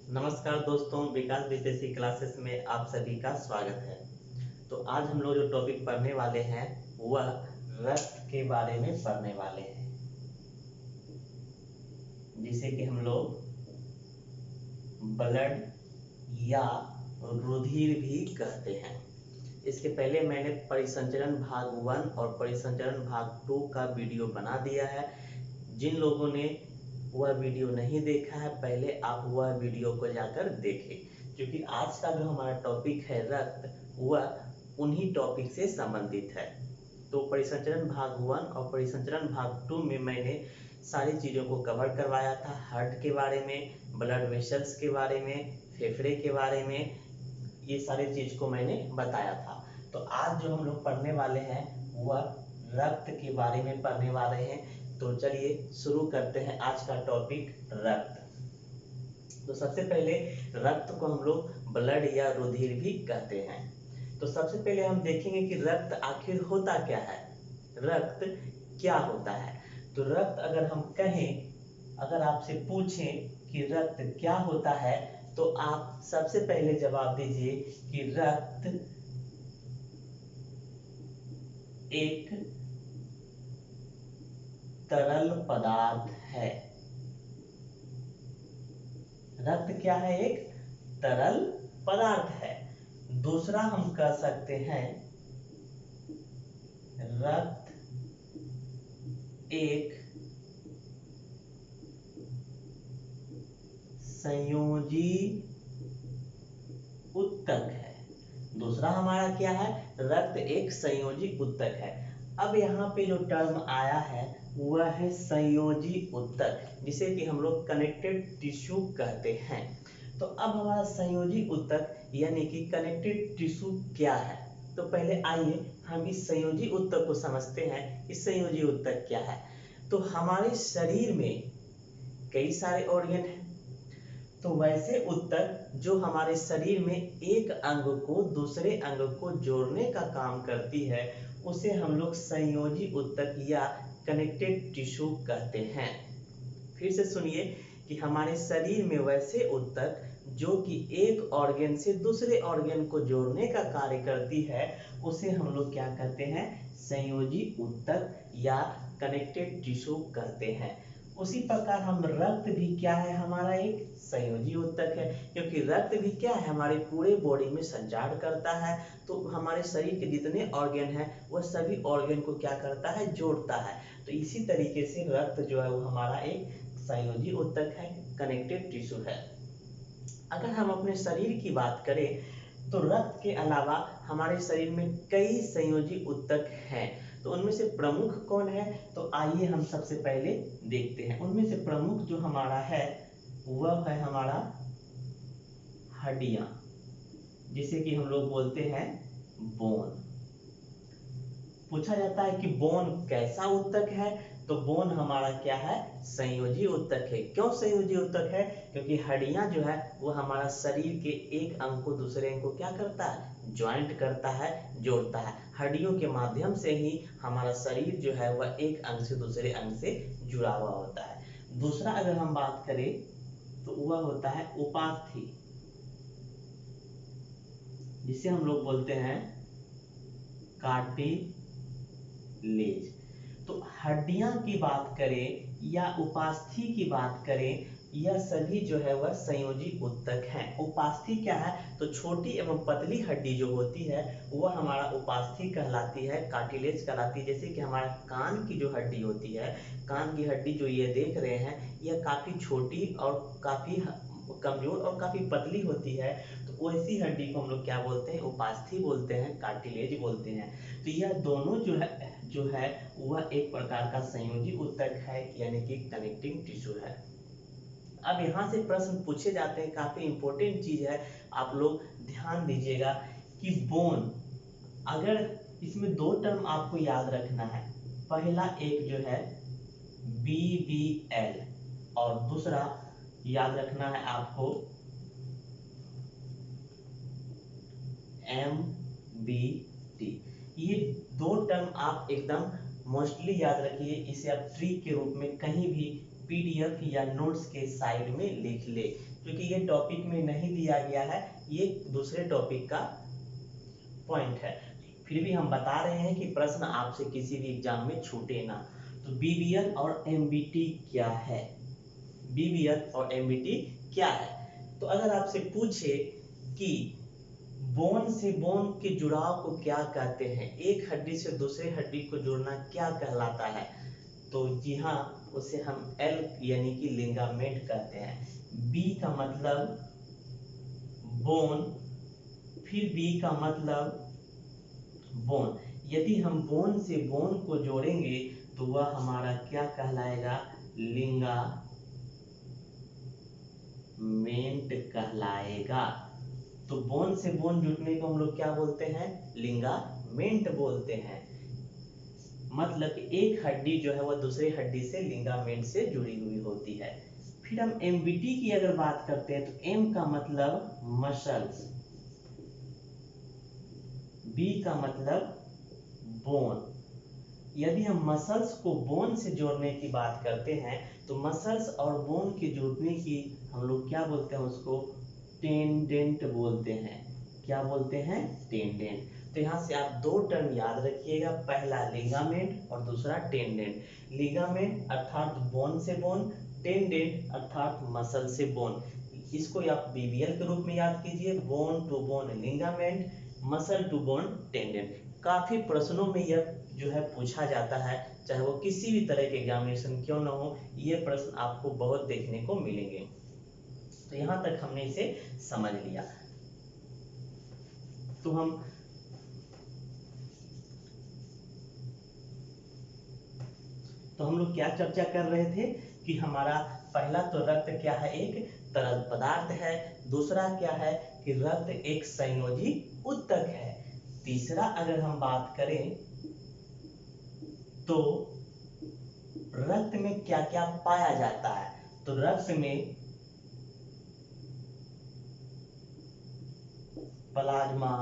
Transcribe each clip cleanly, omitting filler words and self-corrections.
नमस्कार दोस्तों, विकास BPSC classes में आप सभी का स्वागत है। तो आज हम लोग जो टॉपिक पढ़ने वाले हैं वह रक्त के बारे में पढ़ने वाले हैं, जिसे कि हम लोग ब्लड या रुधिर भी कहते हैं। इसके पहले मैंने परिसंचरण भाग 1 और परिसंचरण भाग 2 का वीडियो बना दिया है। जिन लोगों ने वह वीडियो नहीं देखा है, पहले आप वह वीडियो को जाकर देखें, क्योंकि आज का जो हमारा टॉपिक है रक्त, वह उन्हीं टॉपिक से संबंधित है। तो परिसंचरण भाग 1 और परिसंचरण भाग 2 में मैंने सारी चीज़ों को कवर करवाया था। हार्ट के बारे में, ब्लड वेसल्स के बारे में, फेफड़े के बारे में, ये सारी चीज़ को मैंने बताया था। तो आज जो हम लोग पढ़ने वाले हैं वह रक्त के बारे में पढ़ने वाले हैं। तो चलिए शुरू करते हैं आज का टॉपिक रक्त। तो सबसे पहले रक्त को हम लोग ब्लड या रुधिर भी कहते हैं। तो सबसे पहले हम देखेंगे कि रक्त आखिर होता क्या है, रक्त क्या होता है। तो रक्त अगर हम कहें, अगर आपसे पूछें कि रक्त क्या होता है, तो आप सबसे पहले जवाब दीजिए कि रक्त एक तरल पदार्थ है। रक्त क्या है? एक तरल पदार्थ है। दूसरा हम कह सकते हैं रक्त एक संयोजी ऊतक है। दूसरा हमारा क्या है? रक्त एक संयोजी ऊतक है। अब यहाँ पे जो टर्म आया है वह है संयोजी ऊतक, जिसे कि हम लोग कनेक्टेड टिश्यू कहते हैं। तो अब हमारा संयोजी ऊतक यानी कि कनेक्टेड टिश्यू क्या है? तो पहले आइए हम इस संयोजी ऊतक को समझते हैं। इस संयोजी ऊतक क्या है? तो हमारे शरीर में कई सारे ऑर्गन हैं। तो वैसे ऊतक जो हमारे शरीर में एक अंग को दूसरे अंग को जोड़ने का काम करती है, उसे हम लोग संयोजी ऊतक या कनेक्टेड टिश्यू कहते हैं। फिर से सुनिए कि हमारे शरीर में वैसे ऊतक जो कि एक ऑर्गन से दूसरे ऑर्गन को जोड़ने का कार्य करती है, उसे हम लोग क्या कहते हैं? संयोजी ऊतक या कनेक्टेड टिश्यू कहते हैं। उसी प्रकार हम रक्त भी क्या है? हमारा एक संयोजी ऊतक है, क्योंकि रक्त भी क्या है? हमारे पूरे बॉडी में संचार करता है। तो हमारे शरीर के जितने ऑर्गन हैं वह सभी ऑर्गन को क्या करता है? जोड़ता है। तो इसी तरीके से रक्त जो है वो हमारा एक संयोजी ऊतक है, कनेक्टेड टिश्यू है। अगर हम अपने शरीर की बात करें तो रक्त के अलावा हमारे शरीर में कई संयोजी ऊतक हैं। तो उनमें से प्रमुख कौन है? तो आइए हम सबसे पहले देखते हैं। उनमें से प्रमुख जो हमारा है वह है हमारा हड्डियां, जिसे कि हम लोग बोलते हैं बोन। पूछा जाता है कि बोन कैसा ऊतक है? तो बोन हमारा क्या है? संयोजी ऊतक है। क्यों संयोजी ऊतक है? क्योंकि हड्डियां जो है वो हमारा शरीर के एक अंग को दूसरे अंग को क्या करता है? ज्वाइंट करता है, जोड़ता है। हड्डियों के माध्यम से ही हमारा शरीर जो है वह एक अंग से दूसरे अंग से जुड़ा हुआ होता है। दूसरा अगर हम बात करें तो वह होता है उपास्थि, जिसे हम लोग बोलते हैं कार्टिलेज। तो हड्डियां की बात करें या उपास्थि की बात करें, यह सभी जो है वह संयोजी ऊतक हैं। उपास्थि क्या है? तो छोटी एवं पतली हड्डी जो होती है वह हमारा उपास्थि कहलाती है, कार्टिलेज कहलाती है। जैसे कि हमारा कान की जो हड्डी होती है, कान की हड्डी जो ये देख रहे हैं, यह काफी छोटी और काफी कमजोर और काफी पतली होती है। तो वैसी हड्डी को हम लोग क्या बोलते हैं? उपास्थि बोलते हैं, कार्टिलेज बोलते हैं। तो यह दोनों जो है वह एक प्रकार का संयोजी ऊतक है, यानी कि कनेक्टिंग टिश्यू है। अब यहाँ से प्रश्न पूछे जाते हैं, काफी इंपॉर्टेंट चीज है, आप लोग ध्यान दीजिएगा कि बोन, अगर इसमें दो टर्म आपको याद रखना है। पहला एक जो है BBL और दूसरा याद रखना है आपको MBT। ये दो टर्म आप एकदम मोस्टली याद रखिए। इसे आप ट्रिक के रूप में कहीं भी PDF या नोट्स के साइड में लिख ले, क्योंकि ये टॉपिक में नहीं दिया गया है, ये दूसरे टॉपिक का पॉइंट है। फिर भी हम बता रहे हैं कि प्रश्न आपसे किसी भी एग्जाम में छूटे ना। तो बीबीएल और एमबीटी क्या है? बीबीएल और एमबीटी क्या है? तो अगर आपसे पूछे कि बोन से बोन के जुड़ाव को क्या कहते हैं, एक हड्डी से दूसरे हड्डी को जोड़ना क्या कहलाता है, तो जी हाँ, उसे हम एल यानी कि लिगामेंट कहते हैं। बी का मतलब बोन, फिर बी का मतलब बोन। यदि हम बोन से बोन को जोड़ेंगे तो वह हमारा क्या कहलाएगा? लिगामेंट कहलाएगा। तो बोन से बोन जुड़ने को हम लोग क्या बोलते हैं? लिगामेंट बोलते हैं। मतलब कि एक हड्डी जो है वह दूसरी हड्डी से लिगामेंट से जुड़ी हुई होती है। फिर हम एमबीटी की अगर बात करते हैं तो एम का मतलब मसल्स, बी का मतलब बोन। यदि हम मसल्स को बोन से जोड़ने की बात करते हैं तो मसल्स और बोन के जुड़ने की हम लोग क्या बोलते हैं? उसको टेंडेंट बोलते हैं। क्या बोलते हैं? टेंडेंट। तो यहाँ से आप दो टर्म याद रखिएगा, पहला लिगामेंट और दूसरा टेंडेंट। लिगामेंट अर्थात बोन से बोन, टेंडेंट अर्थात मसल से बोन। इसको आप बीबीएल के रूप में याद कीजिए, bone to bone ligament, muscle to bone tendon. काफी प्रश्नों में यह जो है पूछा जाता है, चाहे वो किसी भी तरह के एग्जामिनेशन क्यों ना हो, ये प्रश्न आपको बहुत देखने को मिलेंगे। तो यहाँ तक हमने इसे समझ लिया। तो हम लोग क्या चर्चा कर रहे थे कि हमारा पहला तो रक्त क्या है? एक तरल पदार्थ है। दूसरा क्या है कि रक्त एक संयोजी ऊतक है। तीसरा अगर हम बात करें तो रक्त में क्या क्या पाया जाता है, तो रक्त में प्लाज्मा,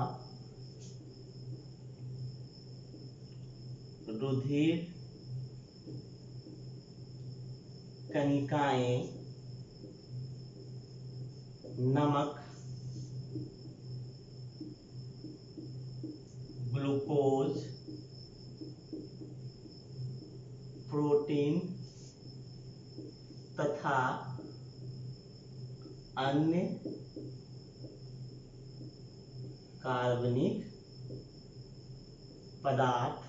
रुधिर कणिकाएं, नमक, ग्लूकोज, प्रोटीन तथा अन्य कार्बनिक पदार्थ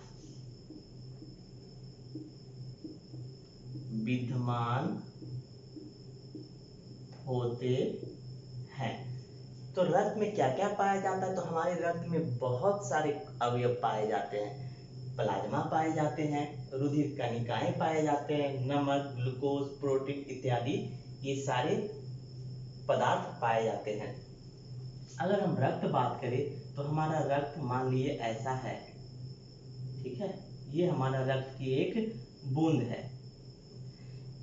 विद्यमान होते हैं। तो रक्त में क्या क्या पाया जाता है? तो हमारे रक्त में बहुत सारे अवयव पाए जाते हैं। प्लाज्मा पाए जाते हैं, रुधिर कणिकाएं पाए जाते हैं, नमक, ग्लूकोज, प्रोटीन इत्यादि ये सारे पदार्थ पाए जाते हैं। अगर हम रक्त बात करें तो हमारा रक्त मान लिए ऐसा है, ठीक है, ये हमारा रक्त की एक बूंद है।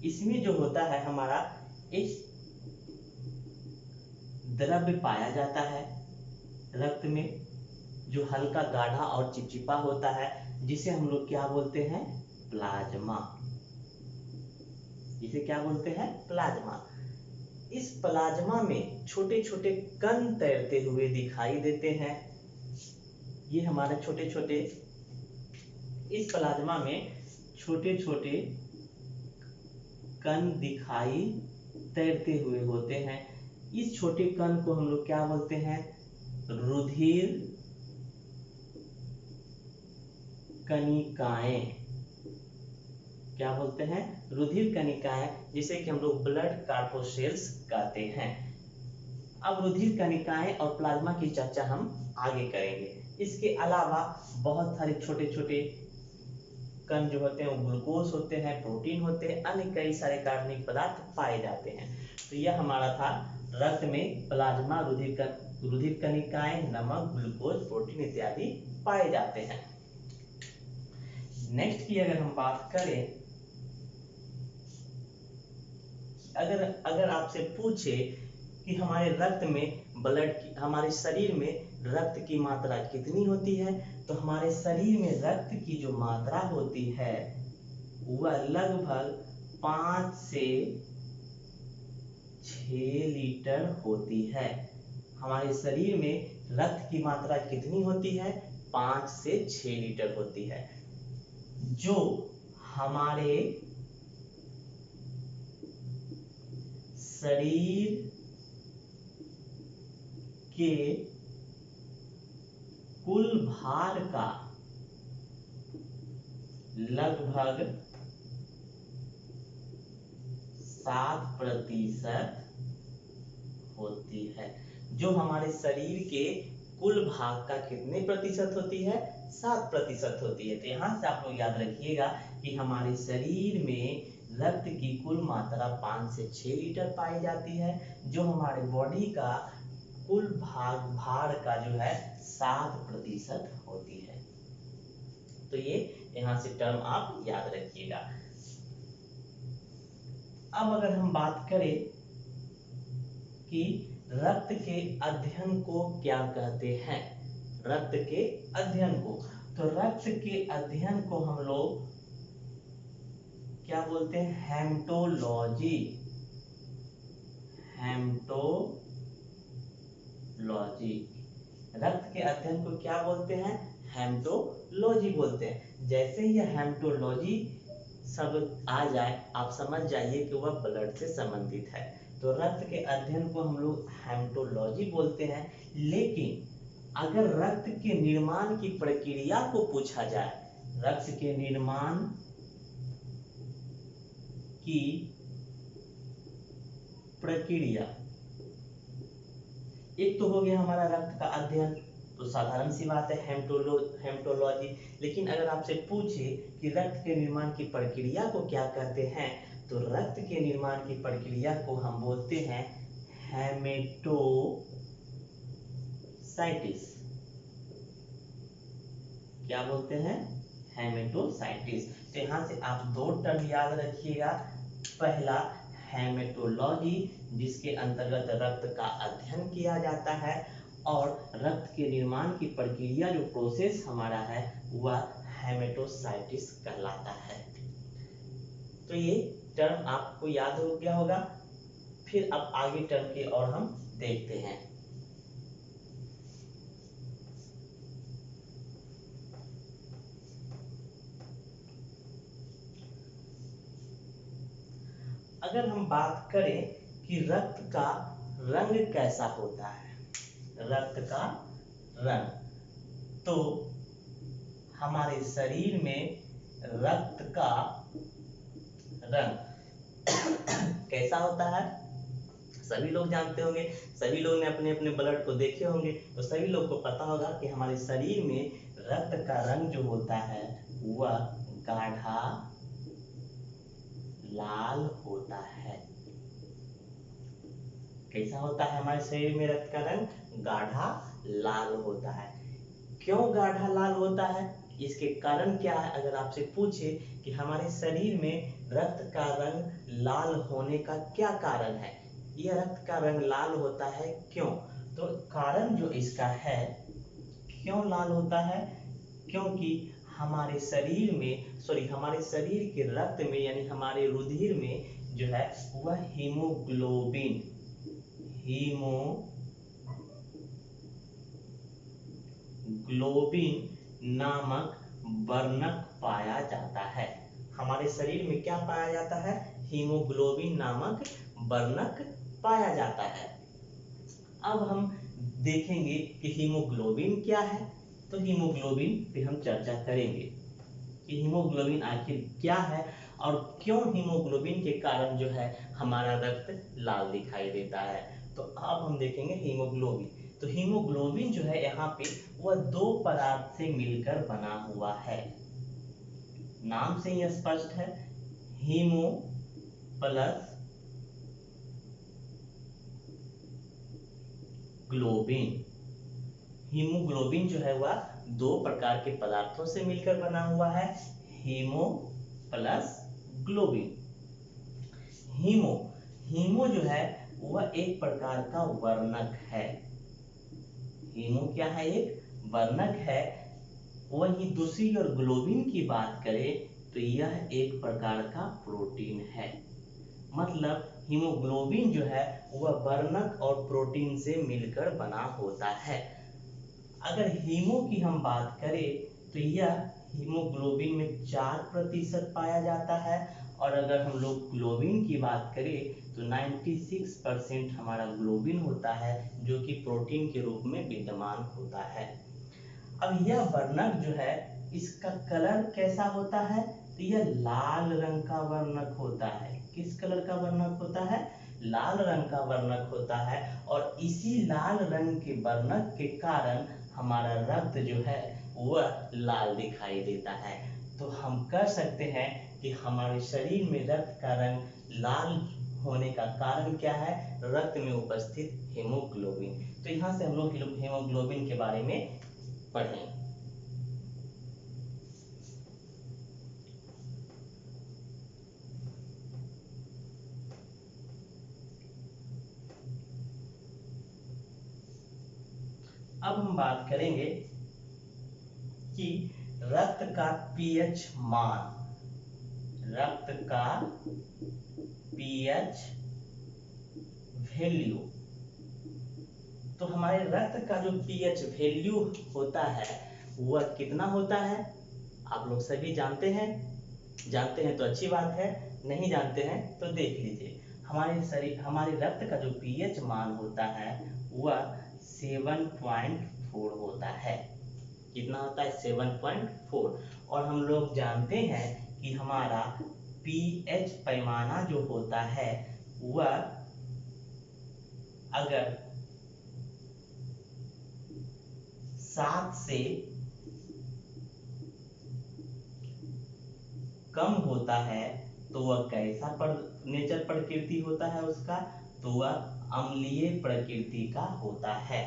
इसमें जो होता है हमारा एक द्रव्य पाया जाता है रक्त में, जो हल्का गाढ़ा और चिपचिपा होता है, जिसे हम लोग क्या बोलते हैं? प्लाज्मा। जिसे क्या बोलते हैं? प्लाज्मा। इस प्लाज्मा में छोटे छोटे कण तैरते हुए दिखाई देते हैं। ये हमारे छोटे छोटे, इस प्लाज्मा में छोटे छोटे कण दिखाई तैरते हुए होते हैं। इस छोटे कण को हम लोग क्या बोलते हैं? रुधिर कणिकाएं। क्या बोलते हैं? रुधिर कणिकाएं, जिसे कि हम लोग ब्लड कार्पोसेल्स कहते हैं। अब रुधिर कणिकाएं और प्लाज्मा की चर्चा हम आगे करेंगे। इसके अलावा बहुत सारे छोटे छोटे कण जो होते हैं वो ग्लूकोज होते हैं, प्रोटीन होते हैं, अन्य कई सारे कार्बनिक पदार्थ पाए जाते हैं। तो यह हमारा था रक्त में प्लाज्मा, रुधिर कणिकाएं, नमक, ग्लूकोज, प्रोटीन इत्यादि पाए जाते हैं। नेक्स्ट की अगर हम बात करें, अगर आपसे पूछे कि हमारे रक्त में हमारे शरीर में रक्त की मात्रा कितनी होती है, तो हमारे शरीर में रक्त की जो मात्रा होती है वह लगभग 5 से 6 लीटर होती है। हमारे शरीर में रक्त की मात्रा कितनी होती है? 5 से 6 लीटर होती है। जो हमारे शरीर के कुल भार का लगभग 7% होती है। जो हमारे शरीर के कुल भाग का कितने प्रतिशत होती है? 7% होती है। तो यहाँ से आप लोग याद रखिएगा कि हमारे शरीर में रक्त की कुल मात्रा 5 से 6 लीटर पाई जाती है, जो हमारे बॉडी का कुल भार का जो है 7% होती है। तो ये यहाँ से टर्म आप याद रखिएगा। अब अगर हम बात करें कि रक्त के अध्ययन को क्या कहते हैं, रक्त के अध्ययन को, तो रक्त के अध्ययन को हम लोग क्या बोलते हैं? हेमेटोलॉजी। हेमेटोलॉजी, रक्त के अध्ययन को क्या बोलते हैं? हेमेटोलॉजी बोलते हैं। जैसे ही हेमेटोलॉजी शब्द आ जाए आप समझ जाइए कि वह ब्लड से संबंधित है। तो रक्त के अध्ययन को हम लोग हेमेटोलॉजी बोलते हैं। लेकिन अगर रक्त के निर्माण की प्रक्रिया को पूछा जाए, रक्त के निर्माण की प्रक्रिया, एक तो हो गया हमारा रक्त का अध्ययन, तो साधारण सी बात है हेमेटोलॉजी। लेकिन अगर आपसे पूछे कि रक्त के निर्माण की प्रक्रिया को क्या कहते हैं, तो रक्त के निर्माण की प्रक्रिया को हम बोलते हैं हेमेटोसाइटिस। क्या बोलते हैं? हेमेटोसाइटिस। तो यहाँ से आप दो टर्म याद रखिएगा। पहला हेमेटोलॉजी, जिसके अंतर्गत रक्त का अध्ययन किया जाता है, और रक्त के निर्माण की प्रक्रिया जो प्रोसेस हमारा है वह हेमेटोसाइटिस कहलाता है। तो ये टर्म आपको याद हो गया होगा। फिर अब आगे टर्म की ओर हम देखते हैं। अगर हम बात करें कि रक्त का रंग कैसा होता है, रक्त का रंग, तो हमारे शरीर में रक्त का रंग कैसा होता है सभी लोग जानते होंगे। सभी लोग ने अपने अपने ब्लड को देखे होंगे, तो सभी लोग को पता होगा कि हमारे शरीर में रक्त का रंग जो होता है वह गाढ़ा लाल होता है। कैसा होता है हमारे शरीर में रक्त का रंग? गाढ़ा लाल होता है। क्यों गाढ़ा लाल होता है? इसके कारण क्या है? अगर आपसे पूछे कि हमारे शरीर में रक्त का रंग लाल होने का क्या कारण है, यह रक्त का रंग लाल होता है क्यों? तो कारण जो इसका है, क्यों लाल होता है? क्योंकि हमारे शरीर के रक्त में यानी हमारे रुधिर में जो है वह हीमोग्लोबिन नामक वर्णक पाया जाता है। हमारे शरीर में क्या पाया जाता है? हीमोग्लोबिन नामक वर्णक पाया जाता है। अब हम देखेंगे कि हीमोग्लोबिन क्या है। तो हीमोग्लोबिन पे हम चर्चा करेंगे कि हीमोग्लोबिन आखिर क्या है और क्यों हीमोग्लोबिन के कारण जो है हमारा रक्त लाल दिखाई देता है। तो अब हम देखेंगे हीमोग्लोबिन। तो हीमोग्लोबिन जो है यहाँ पे वह दो पदार्थ से मिलकर बना हुआ है। नाम से ही स्पष्ट है, हीमो प्लस ग्लोबिन। हीमोग्लोबिन जो है वह दो प्रकार के पदार्थों से मिलकर बना हुआ है, हीमो प्लस ग्लोबिन। हीमो जो है वह एक प्रकार का वर्णक है। हीमो क्या है? एक वर्णक है। वही दूसरी और ग्लोबिन की बात करें तो यह एक प्रकार का प्रोटीन है। मतलब हीमोग्लोबिन जो है वह वर्णक और प्रोटीन से मिलकर बना होता है। अगर हीमो की हम बात करें तो यह हीमोग्लोबिन में 4% पाया जाता है, और अगर हम लोग ग्लोबिन की बात करें तो 96% हमारा ग्लोबिन होता है, जो कि प्रोटीन के रूप में विद्यमान होता है। अब यह वर्णक जो है इसका कलर कैसा होता है, तो यह लाल रंग का वर्णक होता है। किस कलर का वर्णक होता है, लाल रंग का वर्णक होता है, और इसी लाल रंग के वर्णक के कारण हमारा रक्त जो है वह लाल दिखाई देता है। तो हम कह सकते हैं कि हमारे शरीर में रक्त का रंग लाल होने का कारण क्या है, रक्त में उपस्थित हीमोग्लोबिन। तो यहाँ से हम लोग हीमोग्लोबिन के बारे में पढ़ें। अब हम बात करेंगे कि रक्त का पीएच मान, रक्त का पीएच वैल्यू। तो हमारे रक्त का जो पीएच वैल्यू होता है वह कितना होता है, आप लोग सभी जानते हैं। जानते हैं तो अच्छी बात है, नहीं जानते हैं तो देख लीजिए। हमारे रक्त का जो पीएच मान होता है वह 7.4 होता है। कितना होता है, 7.4। और हम लोग जानते हैं कि हमारा पीएच पैमाना जो होता है वह अगर 7 से कम होता है तो वह कैसा नेचर प्रकृति होता है उसका, तो वह अम्लीय प्रकृति का होता है।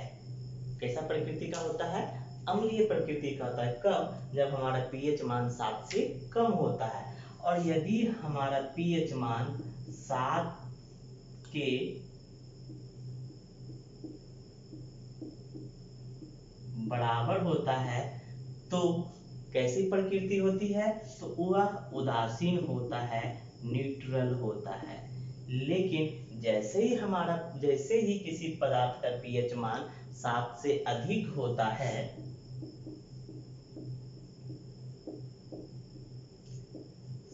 कैसा प्रकृति का होता है, अम्लीय प्रकृति का होता है। कब, जब हमारा पीएच मान 7 से कम होता है। और यदि हमारा पीएच मान 7 के बराबर होता है तो कैसी प्रकृति होती है, तो वह उदासीन होता है, न्यूट्रल होता है। लेकिन जैसे ही किसी पदार्थ का पीएच मान 7 से अधिक होता है,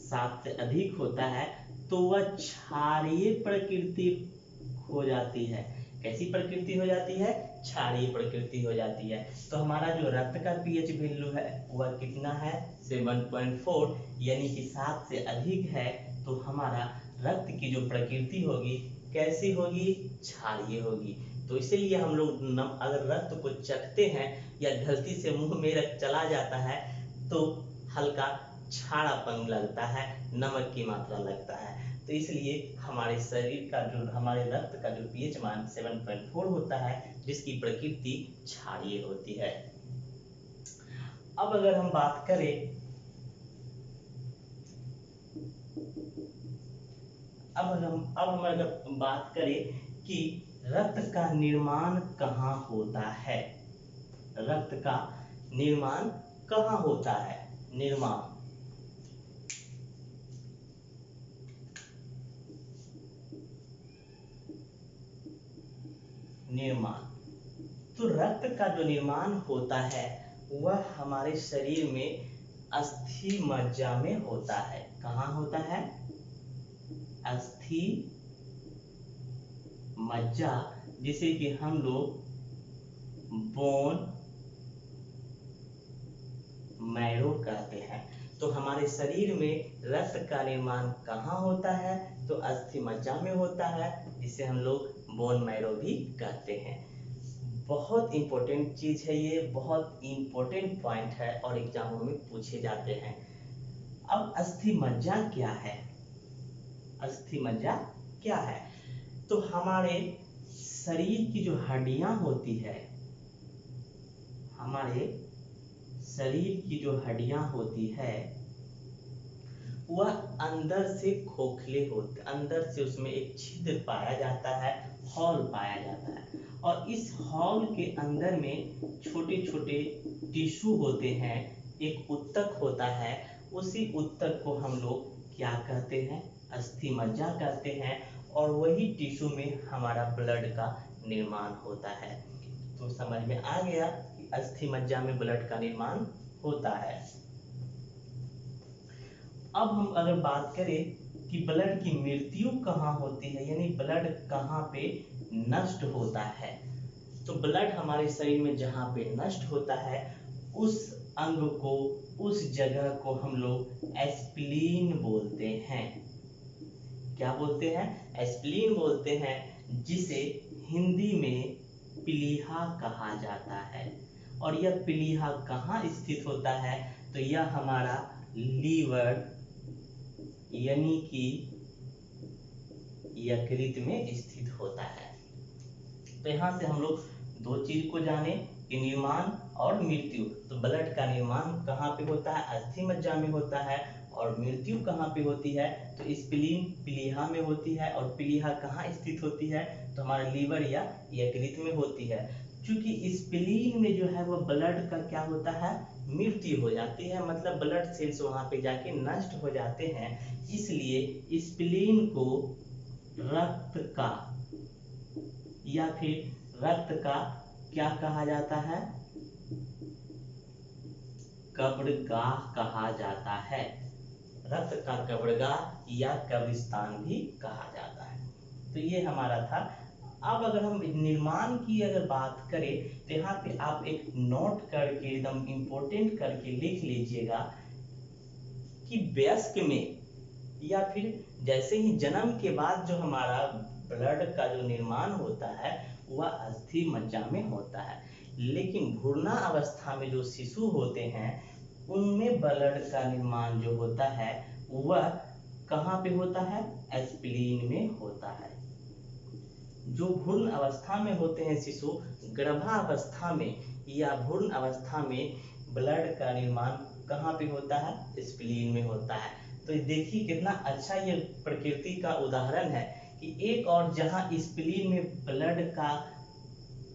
7 से अधिक होता है तो वह क्षारीय प्रकृति हो जाती है। कैसी प्रकृति हो जाती है, क्षारीय प्रकृति हो जाती है। तो हमारा जो रक्त का पीएच वैल्यू है वह कितना है, 7.4, यानी कि 7 से अधिक है। तो हमारा रक्त की जो प्रकृति होगी कैसी होगी, क्षारीय होगी। तो इसीलिए हम लोग अगर रक्त को चखते हैं या गलती से मुंह में रक्त चला जाता है तो हल्का क्षारापन लगता है, नमक की मात्रा लगता है। तो इसलिए हमारे रक्त का जो पीएच मान 7.4 होता है, जिसकी प्रकृति क्षारीय होती है। अब अगर हम बात करें कि रक्त का निर्माण कहाँ होता है, रक्त का निर्माण कहाँ होता है, निर्माण। तो रक्त का जो निर्माण होता है वह हमारे शरीर में अस्थि मज्जा में होता है। कहाँ होता है, अस्थि मज्जा, जिसे कि हम लोग बोन मैरो कहते हैं। तो हमारे शरीर में रक्त का निर्माण कहाँ होता है, तो अस्थि मज्जा में होता है, जिसे हम लोग बोन मैरो भी कहते हैं। बहुत इंपॉर्टेंट चीज है ये, बहुत इंपॉर्टेंट पॉइंट है और एग्जामों में पूछे जाते हैं। अब अस्थि मज्जा क्या है, अस्थि मज्जा क्या है, तो हमारे शरीर की जो हड्डियां होती है, हमारे शरीर की जो हड्डियां होती है वह अंदर से खोखले होते, अंदर से उसमें एक छिद्र पाया जाता है, हॉल पाया जाता है। और इस हॉल के अंदर में छोटे छोटे टिश्यू होते हैं, एक उत्तक होता है। उसी उत्तक को हम लोग क्या कहते हैं, अस्थि मज्जा कहते हैं। और वही टिश्यू में हमारा ब्लड का निर्माण होता है। तो समझ में आ गया कि अस्थि मज्जा में ब्लड का निर्माण होता है। अब हम अगर बात करें कि ब्लड की मृत्यु कहाँ होती है, यानी ब्लड कहाँ पे नष्ट होता है, तो ब्लड हमारे शरीर में जहाँ पे नष्ट होता है उस अंग को, उस जगह को हम लोग एस्प्लीन बोलते हैं। क्या बोलते हैं? एस्प्लीन बोलते हैं, जिसे हिंदी में प्लीहा कहा जाता है। और यह प्लीहा कहाँ स्थित होता है? तो यह हमारा लीवर यानी कि यकृत में स्थित होता है। तो यहाँ से हम लोग दो चीज को जाने कि निर्माण और मृत्यु। तो ब्लड का निर्माण कहाँ पे होता है? अस्थि मज्जा में होता है। और मृत्यु कहाँ पे होती है? तो स्प्लीन प्लीहा में होती है। और प्लीहा कहाँ स्थित होती है? तो हमारे लीवर या यकृत में होती है। क्योंकि स्प्लीन में जो है वो ब्लड का क्या होता है? मृत्यु हो जाती है, मतलब ब्लड सेल्स वहां पे जाके नष्ट हो जाते हैं। इसलिए स्प्लीन को रक्त का या फिर रक्त का क्या कहा जाता है? कब्रगाह कहा जाता है। रक्त का कब्रगाह या कब्रिस्तान भी कहा जाता है। तो ये हमारा था। अब अगर हम निर्माण की अगर बात करें तो यहाँ पे आप एक नोट करके एकदम इम्पोर्टेंट करके लिख लीजिएगा कि वयस्क में या फिर जैसे ही जन्म के बाद जो हमारा ब्लड का जो निर्माण होता है वह अस्थि मज्जा में होता है। लेकिन भ्रूण अवस्था में जो शिशु होते हैं उनमें ब्लड का निर्माण जो होता है वह कहाँ पे होता है? एस्प्लीन में होता है। जो भ्रूण अवस्था में होते हैं शिशु, गर्भावस्था में या भ्रूण अवस्था में ब्लड का निर्माण कहाँ पे होता है? स्प्लीन में होता है। तो देखिए कितना अच्छा ये प्रकृति का उदाहरण है कि एक और जहाँ स्प्लीन में ब्लड का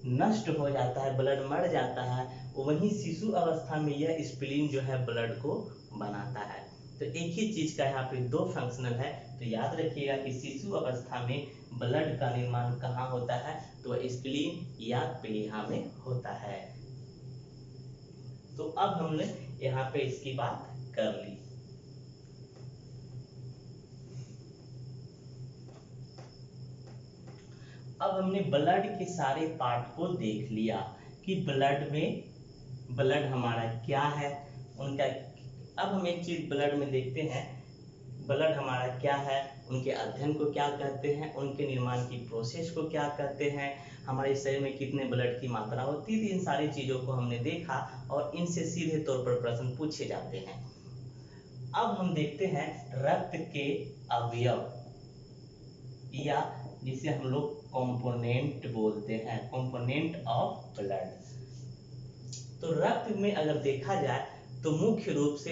नष्ट हो जाता है, ब्लड मर जाता है, वहीं शिशु अवस्था में यह स्प्लीन जो है ब्लड को बनाता है। तो एक ही चीज का यहाँ पे दो फंक्शनल है। तो याद रखिएगा कि शिशु अवस्था में ब्लड का निर्माण कहाँ होता है? तो स्प्लीन या प्लीहा में होता है। तो अब हमने यहाँ पे इसकी बात कर ली। अब हमने ब्लड के सारे पार्ट को देख लिया कि ब्लड हमारा क्या है, उनका। अब हम एक चीज ब्लड में देखते हैं, ब्लड हमारा क्या है, उनके अध्ययन को क्या कहते हैं, उनके निर्माण की प्रोसेस को क्या कहते हैं, हमारे शरीर में कितने ब्लड की मात्रा होती है। इन सारी चीजों को हमने देखा और इनसे सीधे तौर पर प्रश्न पूछे जाते हैं। अब हम देखते हैं रक्त के अवयव या जिसे हम लोग कंपोनेंट बोलते हैं, कंपोनेंट ऑफ ब्लड। तो रक्त में अगर देखा जाए तो मुख्य रूप से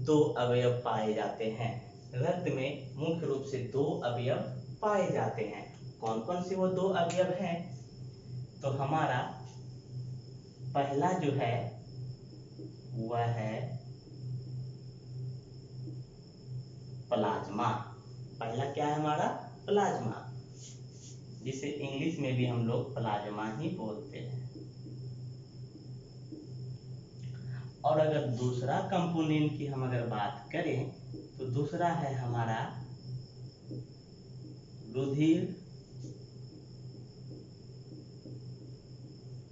दो अवयव पाए जाते हैं। रक्त में मुख्य रूप से दो अवयव पाए जाते हैं। कौन कौन से वो दो अवयव हैं? तो हमारा पहला जो है वह है प्लाज्मा। पहला क्या है हमारा? प्लाज्मा, जिसे इंग्लिश में भी हम लोग प्लाज्मा ही बोलते हैं। और अगर दूसरा कंपोनेंट की हम अगर बात करें तो दूसरा है हमारा रुधिर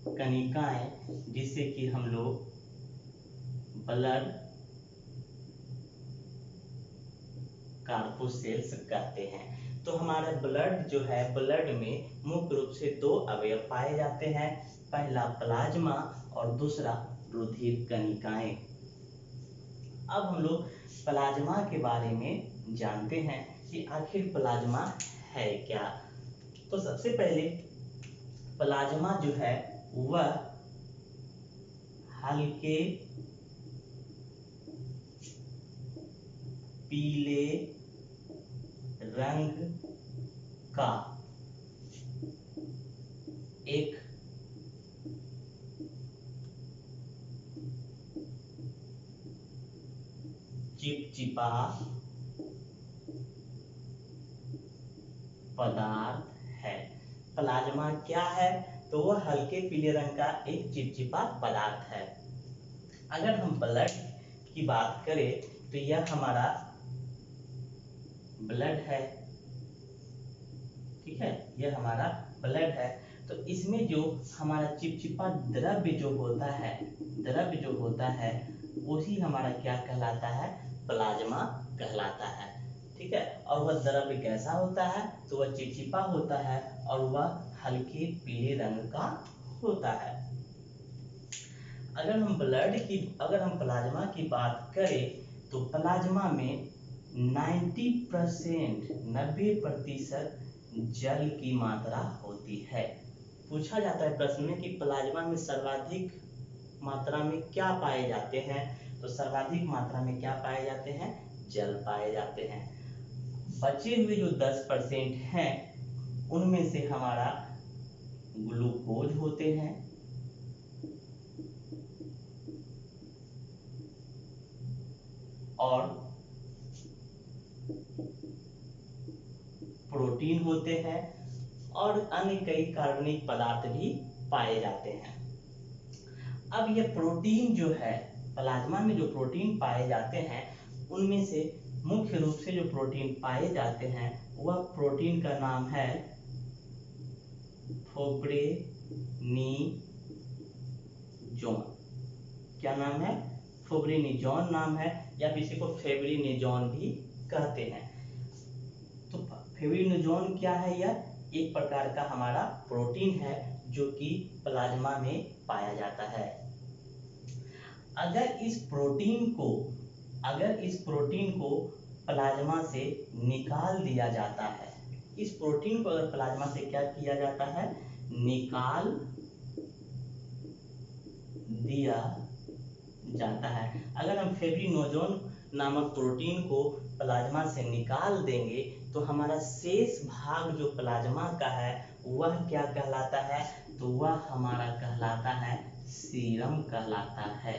कणिकाएं, जिसे कि हम लोग ब्लड कार्पोसेल्स कहते हैं। तो हमारा ब्लड जो है, ब्लड में मुख्य रूप से दो अवयव पाए जाते हैं, पहला प्लाज्मा और दूसरा रुधिर कणिकाएं। अब हम लोग प्लाज्मा के बारे में जानते हैं कि आखिर प्लाज्मा है क्या। तो सबसे पहले प्लाज्मा जो है वह हल्के पीले रंग का एक चिपचिपा पदार्थ है। प्लाज्मा क्या है? तो वह हल्के पीले रंग का एक चिपचिपा पदार्थ है। अगर हम ब्लड की बात करें तो यह हमारा ब्लड है, ठीक है, यह हमारा ब्लड है। तो इसमें जो हमारा चिपचिपा द्रव्य जो होता है वही हमारा क्या कहलाता है? प्लाज्मा कहलाता है, ठीक है। और वह द्रव्य कैसा होता है? तो वह चिपचिपा होता है और वह हल्के पीले रंग का होता है। अगर हम प्लाज्मा की बात करें तो प्लाज्मा में 90% जल की मात्रा होती है। पूछा जाता है प्रश्न में कि प्लाज्मा में सर्वाधिक मात्रा में क्या पाए जाते हैं? तो सर्वाधिक मात्रा में क्या पाए जाते हैं? जल पाए जाते हैं। बचे हुए जो 10% हैं उनमें से हमारा ग्लूकोज होते हैं, और प्रोटीन होते हैं, और अन्य कई कार्बनिक पदार्थ भी पाए जाते हैं। अब ये प्रोटीन जो है, प्लाज्मा में जो प्रोटीन पाए जाते हैं उनमें से मुख्य रूप से जो प्रोटीन पाए जाते हैं वह प्रोटीन का नाम है फोब्रेनिजोन। क्या नाम है? फोब्रेनिजोन नाम है, या किसी को फेब्रिनिजोन भी कहते हैं। तो फेब्रिनिजोन क्या है? यह एक प्रकार का हमारा प्रोटीन है जो कि प्लाज्मा में पाया जाता है। अगर इस प्रोटीन को प्लाज्मा से निकाल दिया जाता है, इस प्रोटीन को अगर प्लाज्मा से क्या किया जाता है? निकाल दिया जाता है। अगर हम फेब्रिनोजोन नामक प्रोटीन को प्लाज्मा से निकाल देंगे तो हमारा शेष भाग जो प्लाज्मा का है वह क्या कहलाता है? तो वह हमारा कहलाता है सीरम कहलाता है।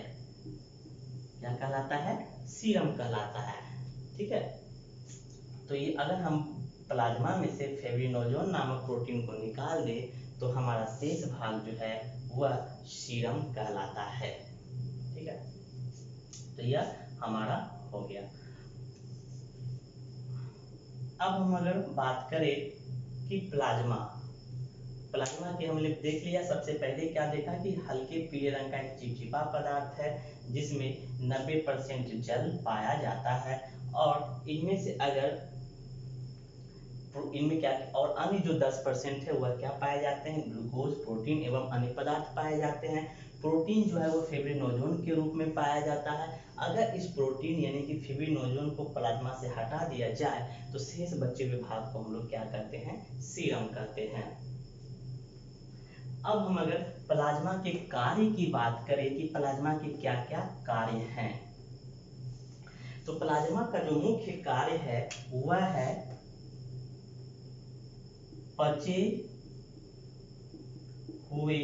क्या कहलाता है? सीरम कहलाता है, ठीक है। तो ये अगर हम प्लाज्मा में से फेब्रिनोजोन नामक प्रोटीन को निकाल दें तो हमारा शेष भाग जो है वह सीरम कहलाता है, ठीक है। तो यह हमारा हो गया। अब हम अगर बात करें कि प्लाज्मा की हमने देख लिया। सबसे पहले क्या देखा कि हल्के पीले रंग का एक चिपचिपा पदार्थ है जिसमें 90% जल पाया जाता है, और इनमें क्या और अन्य जो 10% है वह क्या पाए जाते हैं? ग्लूकोज, प्रोटीन एवं अन्य पदार्थ पाए जाते हैं। प्रोटीन जो है वो फेब्रिनोजोन के रूप में पाया जाता है। अगर इस प्रोटीन यानी कि फेब्रिनोजोन को प्लाज्मा से हटा दिया जाए तो शेष बचे हुए भाग को हम लोग क्या कहते हैं? सीरम कहते हैं। अब हम अगर प्लाज्मा के कार्य की बात करें कि प्लाज्मा के क्या क्या कार्य हैं, तो प्लाज्मा का जो मुख्य कार्य है वह है पचे हुए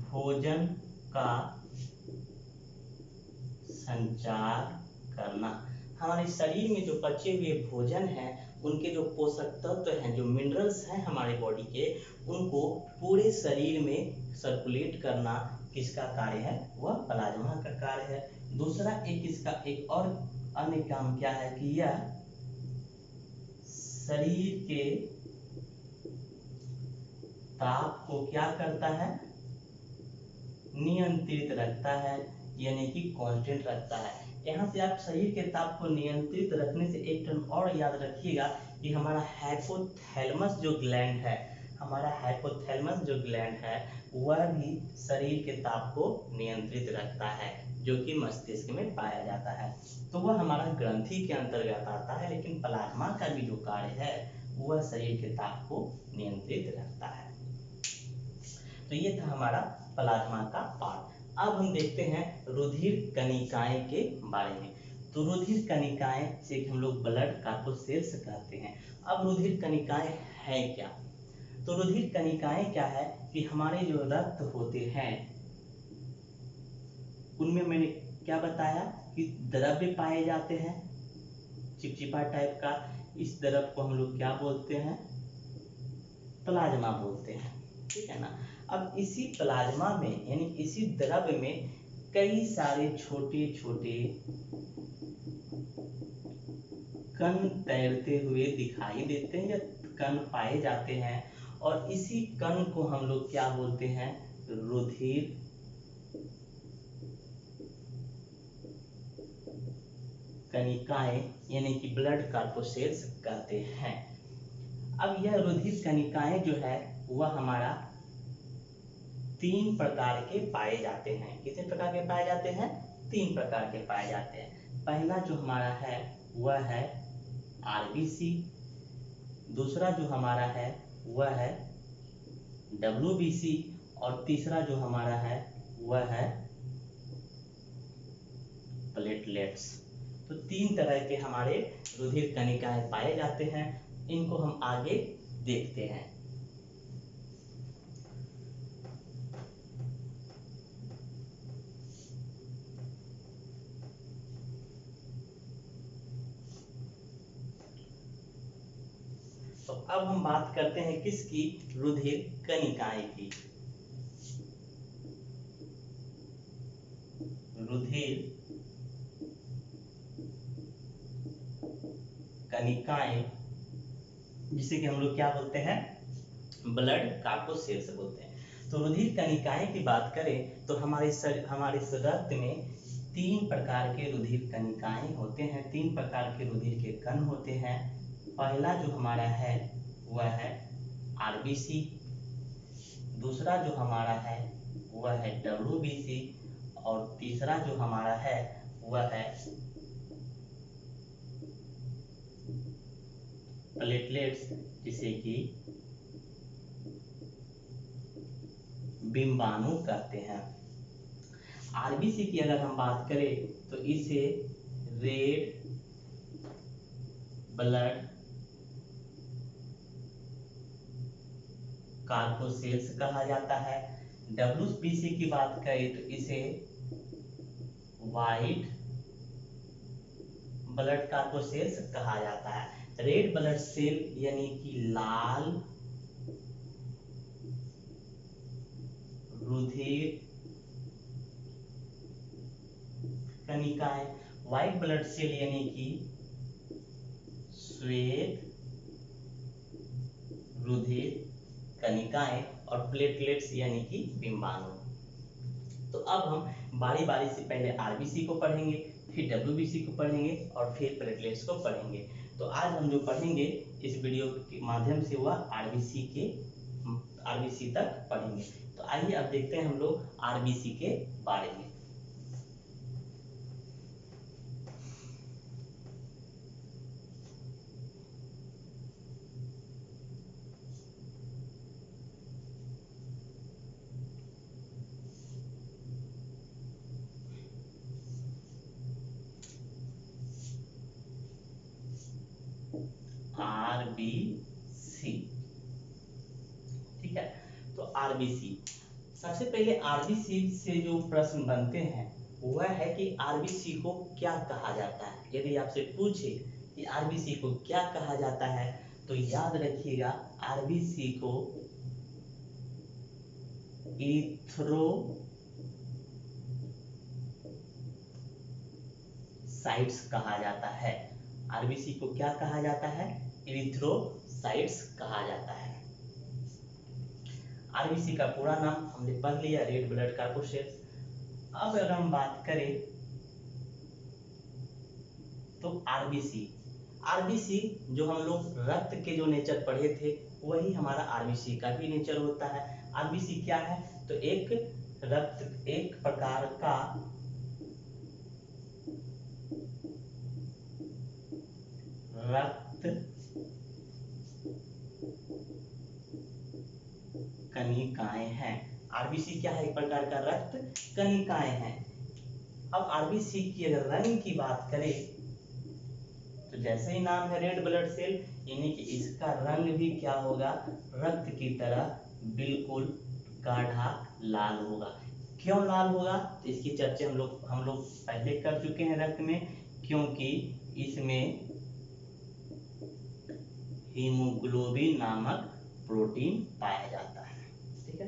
भोजन का संचार करना। हमारे शरीर में जो पचे हुए भोजन हैं उनके जो पोषक तत्व हैं, जो मिनरल्स हैं हमारे बॉडी के, उनको पूरे शरीर में सर्कुलेट करना किसका कार्य है? वह प्लाज्मा का कार्य है। दूसरा इसका एक और अन्य काम क्या है कि यह शरीर के ताप को क्या करता है? नियंत्रित रखता है, यानी कि कांस्टेंट रखता है। यहाँ से आप शरीर के ताप को नियंत्रित रखने से एक टर्म और याद रखिएगा कि हमारा हाइपोथैलेमस जो ग्लैंड है वह भी शरीर के ताप को नियंत्रित रखता है, जो कि मस्तिष्क में पाया जाता है। तो वह हमारा ग्रंथि के अंतर्गत आता है, लेकिन प्लाज्मा का भी जो कार्य है वह शरीर के ताप को नियंत्रित रखता है। तो ये था हमारा प्लाज्मा का पार्ट। अब हम देखते हैं रुधिर कणिकाएं के बारे में। तो रुधिर कणिकाएं से हम लोग ब्लड कार्पोसेल्स कहते हैं। अब रुधिर कणिकाएं है क्या? तो रुधिर कणिकाएं क्या है कि हमारे जो रक्त होते हैं उनमें मैंने क्या बताया कि द्रव्य पाए जाते हैं, चिपचिपा टाइप का, इस द्रव को हम लोग क्या बोलते हैं, प्लाज्मा बोलते हैं, ठीक है ना। अब इसी प्लाज्मा में यानी इसी द्रव में कई सारे छोटे छोटे कण तैरते हुए दिखाई देते हैं या कण पाए जाते हैं, और इसी कण को हम लोग क्या बोलते हैं, रुधिर कणिकाएं यानी कि ब्लड कार्पोसेल्स कहते हैं। अब यह रुधिर कणिकाएं जो है वह हमारा 3 प्रकार के पाए जाते हैं। कितने प्रकार के पाए जाते हैं, 3 प्रकार के पाए जाते हैं। पहला जो हमारा है वह है आरबीसी, दूसरा जो हमारा है वह है डब्ल्यूबीसी, और तीसरा जो हमारा है वह है प्लेटलेट्स। तो 3 तरह के हमारे रुधिर कणिकाएं पाए जाते हैं, इनको हम आगे देखते हैं। तो अब हम बात करते हैं किसकी, रुधिर कणिकाएं की। रुधिर कणिकाएं जिसे कि हम लोग क्या बोलते हैं, ब्लड कार्पोसेल्स बोलते हैं। तो रुधिर कणिकाएं की बात करें तो हमारे रक्त में 3 प्रकार के रुधिर कणिकाएं होते हैं, 3 प्रकार के रुधिर के कण होते हैं। पहला जो हमारा है वह है आरबीसी, दूसरा जो हमारा है वह है डब्ल्यूबीसी, और तीसरा जो हमारा है वह है प्लेटलेट्स जिसे कि बिंबाणु कहते हैं। आरबीसी की अगर हम बात करें तो इसे रेड ब्लड कार्पोसेल्स कहा जाता है। डब्ल्यूबीसी की बात करें तो इसे वाइट ब्लड कार्पोसेल्स कहा जाता है। रेड ब्लड सेल यानी कि लाल रुधिर कणिकाएं, व्हाइट ब्लड सेल यानी कि श्वेत रुधिर कणिकाएं, और प्लेटलेट्स यानी कि बिंबाणु। तो अब हम बारी बारी से पहले आरबीसी को पढ़ेंगे, फिर डब्ल्यूबीसी को पढ़ेंगे और फिर प्लेटलेट्स को पढ़ेंगे। तो आज हम जो पढ़ेंगे इस वीडियो के माध्यम से वह आरबीसी तक पढ़ेंगे। तो आइए अब देखते हैं हम लोग आरबीसी के बारे में। आरबीसी, ठीक है। तो आरबीसी, सबसे पहले आरबीसी से जो प्रश्न बनते हैं वह है कि आरबीसी को क्या कहा जाता है। यदि आपसे पूछे कि आरबीसी को क्या कहा जाता है तो याद रखिएगा आरबीसी को इरिथ्रोसाइट्स कहा जाता है। आरबीसी को क्या कहा जाता है, इरिथ्रोसाइट्स कहा जाता है। आरबीसी का पूरा नाम हमने पढ़ लिया, रेड ब्लड कार्पोसेल्स। अब अगर हम बात करें तो आरबीसी जो हम लोग रक्त के जो नेचर पढ़े थे वही हमारा आरबीसी का भी नेचर होता है। आरबीसी क्या है, तो एक प्रकार का रक्त कणिकाएं हैं। आरबीसी क्या है, एक प्रकार का रक्त कणिकाएं हैं। अब आरबीसी की अगर रंग की बात करें तो जैसे ही नाम है रेड ब्लड सेल यानी कि इसका रंग भी क्या होगा, रक्त की तरह बिल्कुल गाढ़ा लाल होगा। क्यों लाल होगा, तो इसकी चर्चा हम लोग पहले कर चुके हैं रक्त में, क्योंकि इसमें हीमोग्लोबिन नामक प्रोटीन पाया जाता है। ठीक है,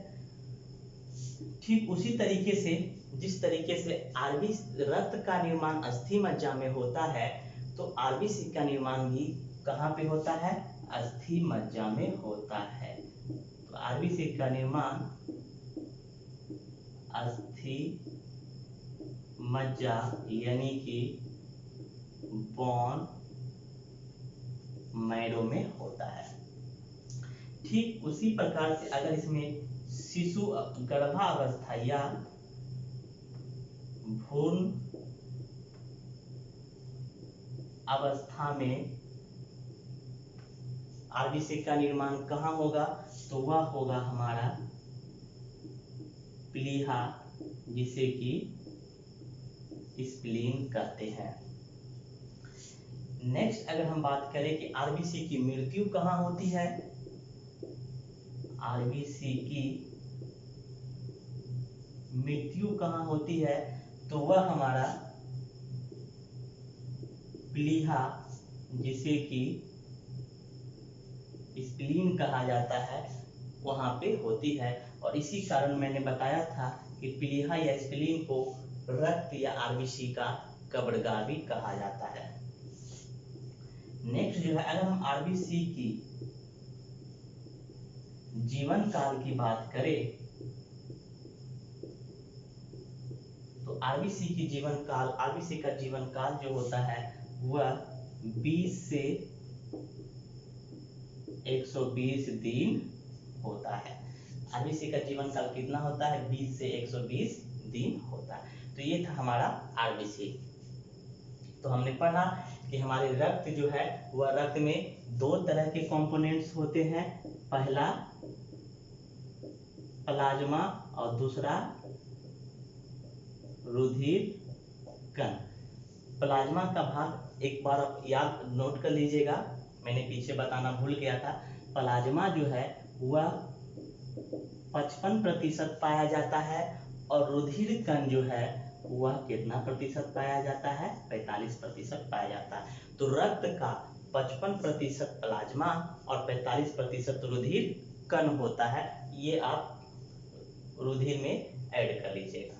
ठीक उसी तरीके से जिस तरीके से रक्त का निर्माण अस्थि मज्जा में होता है, तो आरबीसी का निर्माण भी कहाँ पे होता है? अस्थि मज्जा में होता है। तो आरबीसी का निर्माण अस्थि मज्जा यानी कि बोन मैरो में होता है। ठीक उसी प्रकार से अगर इसमें शिशु गर्भावस्था या भ्रूण अवस्था में आरबीसी का निर्माण कहाँ होगा? तो वह होगा हमारा प्लीहा, जिसे कि स्प्लीन कहते हैं। नेक्स्ट अगर हम बात करें कि आरबीसी की मृत्यु कहाँ होती है, आरबीसी की मृत्यु कहाँ होती है, तो वह हमारा प्लीहा, जिसे कि स्प्लीन कहा जाता है, वहां पे होती है। और इसी कारण मैंने बताया था कि प्लीहा या स्प्लीन को रक्त या आरबीसी का कब्रगाह भी कहा जाता है। नेक्स्ट जो है, अगर हम आरबीसी की जीवन काल की बात करें, तो आरबीसी का जीवन काल जो होता है वह 20 से 120 दिन होता है। आरबीसी का जीवन काल कितना होता है? 20 से 120 दिन होता है। तो ये था हमारा आरबीसी। तो हमने पढ़ा कि हमारे रक्त जो है वह रक्त में दो तरह के कंपोनेंट्स होते हैं, पहला प्लाज्मा और दूसरा रुधिर कण। प्लाज्मा का भाग एक बार आप याद नोट कर लीजिएगा, मैंने पीछे बताना भूल गया था। प्लाज्मा जो है वह 55% पाया जाता है और रुधिर कण जो है वह कितना प्रतिशत पाया जाता है? 45% पाया जाता है। तो रक्त का 55% प्लाज्मा और 45% रुधिर कण होता है। ये आप रुधिर में ऐड कर लीजिएगा।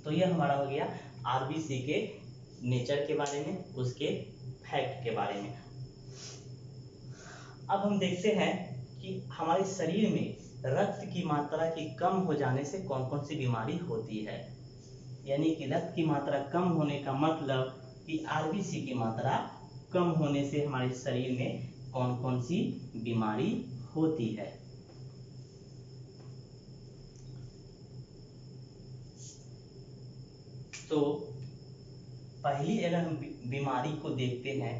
तो यह हमारा हो गया आरबीसी के नेचर के बारे में, उसके फैक्ट के बारे में। अब हम देखते हैं कि हमारे शरीर में रक्त की मात्रा की कम हो जाने से कौन कौन सी बीमारी होती है। यानी कि रक्त की मात्रा कम होने का मतलब कि आरबीसी की मात्रा कम होने से हमारे शरीर में कौन कौन सी बीमारी होती है। तो पहली अगर हम बीमारी को देखते हैं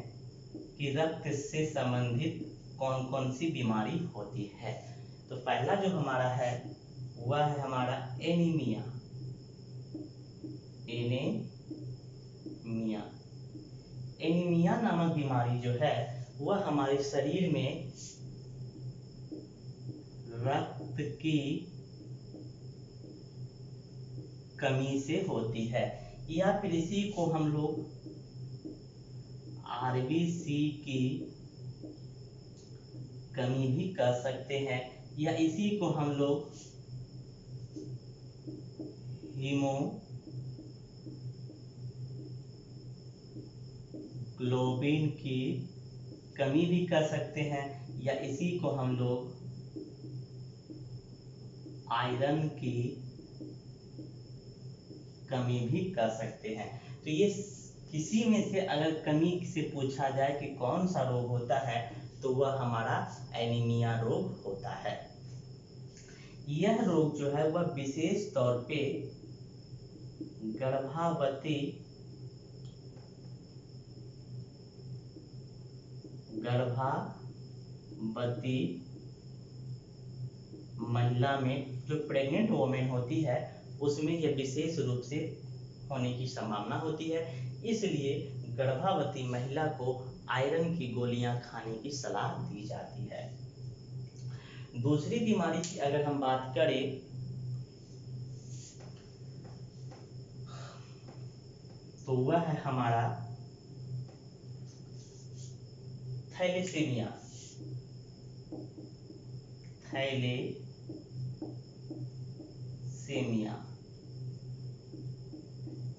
कि रक्त से संबंधित कौन कौन सी बीमारी होती है, तो पहला जो हमारा है वह है हमारा एनीमिया। एनीमिया नामक बीमारी जो है वह हमारे शरीर में रक्त की कमी से होती है, या फिर इसी को हम लोग आरबीसी की कमी भी कर सकते हैं, या इसी को हम लोग हीमोग्लोबिन की कमी भी कर सकते हैं, या इसी को हम लोग आयरन की कमी भी कर सकते हैं। तो ये किसी में से अगर कमी से पूछा जाए कि कौन सा रोग होता है, तो वह हमारा एनीमिया रोग होता है। यह रोग जो है वह विशेष तौर पे गर्भवती महिला में, जो प्रेग्नेंट वोमेन होती है उसमें यह विशेष रूप से होने की संभावना होती है। इसलिए गर्भवती महिला को आयरन की गोलियां खाने की सलाह दी जाती है। दूसरी बीमारी की अगर हम बात करें तो वह है हमारा थैलेसीमिया। थैलेसेमिया।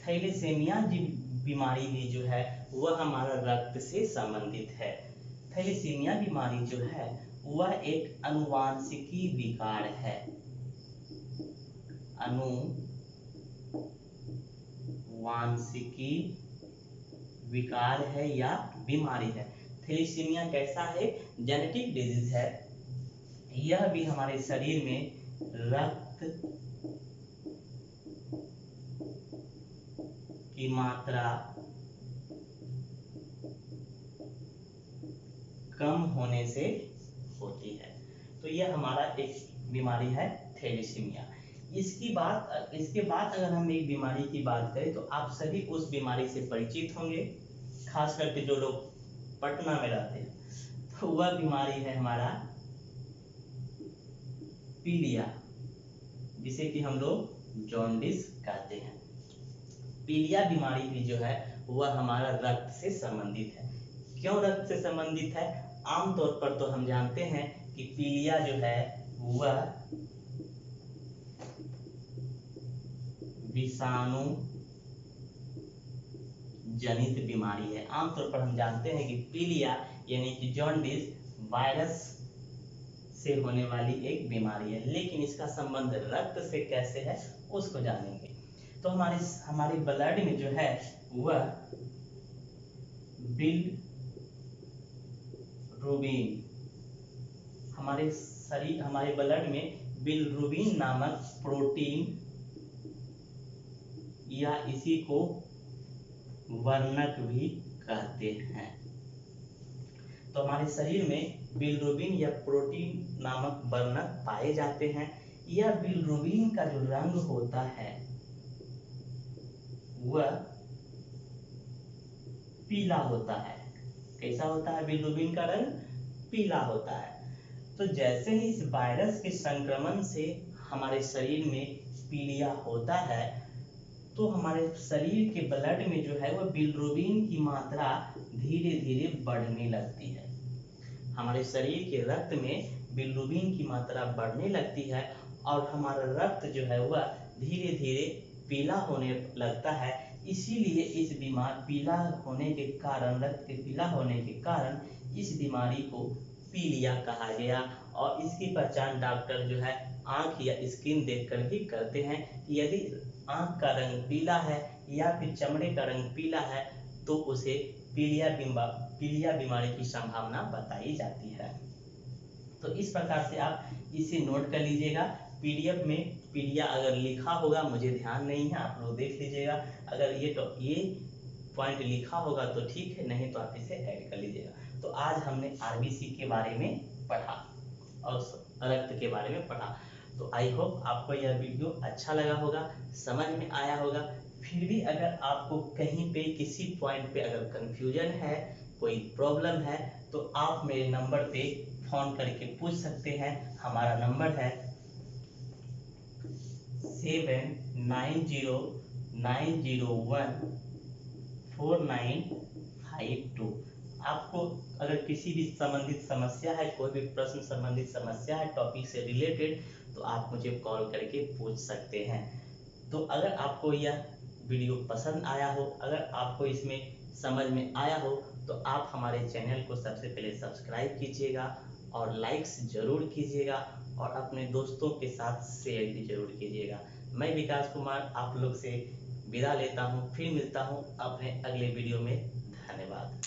थैलेसेमिया जी बीमारी भी जो है वह हमारा रक्त से संबंधित है। थैलेसीमिया बीमारी जो है वह एक आनुवांशिकी विकार है, आनुवांशिकी विकार है या बीमारी है। थैलेसीमिया कैसा है? जेनेटिक डिजीज है। यह भी हमारे शरीर में रक्त की मात्रा कम होने से होती है। तो यह हमारा एक बीमारी है थैलेसीमिया। इसके बाद अगर हम एक बीमारी की बात करें तो आप सभी उस बीमारी से परिचित होंगे, खास करके जो लोग पटना में रहते हैं। तो वह बीमारी है हमारा पीलिया, जिसे कि हम लोग जॉन्डिस कहते हैं। पीलिया बीमारी भी जो है वह हमारा रक्त से संबंधित है। क्यों रक्त से संबंधित है? आमतौर पर तो हम जानते हैं कि पीलिया जो है वह विषाणु जनित बीमारी है। आमतौर पर हम जानते हैं कि पीलिया यानी कि जॉन्डिस वायरस से होने वाली एक बीमारी है, लेकिन इसका संबंध रक्त से कैसे है उसको जानेंगे। तो हमारे ब्लड में जो है वह बिलरुबिन, हमारे ब्लड में बिलरुबिन नामक प्रोटीन या इसी को वर्णक भी कहते हैं। तो हमारे शरीर में बिलरुबिन या प्रोटीन नामक वर्णक पाए जाते हैं। यह बिलरुबिन का जो रंग होता है वह पीला होता है। कैसा होता है? बिलरुबिन का रंग पीला होता है। तो जैसे ही इस वायरस के संक्रमण से हमारे शरीर में पीलिया होता है तो हमारे शरीर के ब्लड में जो है वह बिलरुबिन की मात्रा धीरे धीरे बढ़ने लगती है। हमारे शरीर के रक्त में बिलरुबिन की मात्रा बढ़ने लगती है और हमारा रक्त जो है वह धीरे धीरे पीला होने लगता है। इसीलिए इस पीला होने के कारण, रक्त के पीला होने के कारण इस बीमारी को पीलिया कहा गया। और इसकी पहचान डॉक्टर जो है आंख या स्किन देखकर भी करते हैं। यदि आंख का रंग पीला है या फिर चमड़े का रंग पीला है तो उसे पीलिया बीमारी की संभावना बताई जाती है। तो इस प्रकार से आप इसे नोट कर लीजिएगा। पीडीएफ में पीलिया अगर लिखा होगा, मुझे ध्यान नहीं है, आप लोग देख लीजिएगा। अगर ये पॉइंट लिखा होगा तो ठीक है, नहीं तो आप इसे ऐड कर लीजिएगा। तो आज हमने आरबीसी के बारे में पढ़ा और रक्त के बारे में पढ़ा। तो आई होप आपको यह वीडियो अच्छा लगा होगा, समझ में आया होगा। फिर भी अगर आपको कहीं पे किसी पॉइंट पे अगर कंफ्यूजन है, कोई प्रॉब्लम है, तो आप मेरे नंबर पे फोन करके पूछ सकते हैं। हमारा नंबर है 7909014952। आपको अगर किसी भी संबंधित समस्या है, कोई भी प्रश्न संबंधित समस्या है टॉपिक से रिलेटेड, तो आप मुझे कॉल करके पूछ सकते हैं। तो अगर आपको यह वीडियो पसंद आया हो, अगर आपको इसमें समझ में आया हो, तो आप हमारे चैनल को सबसे पहले सब्सक्राइब कीजिएगा और लाइक्स जरूर कीजिएगा और अपने दोस्तों के साथ शेयर भी जरूर कीजिएगा। मैं विकास कुमार आप लोग से विदा लेता हूँ, फिर मिलता हूँ अपने अगले वीडियो में। धन्यवाद।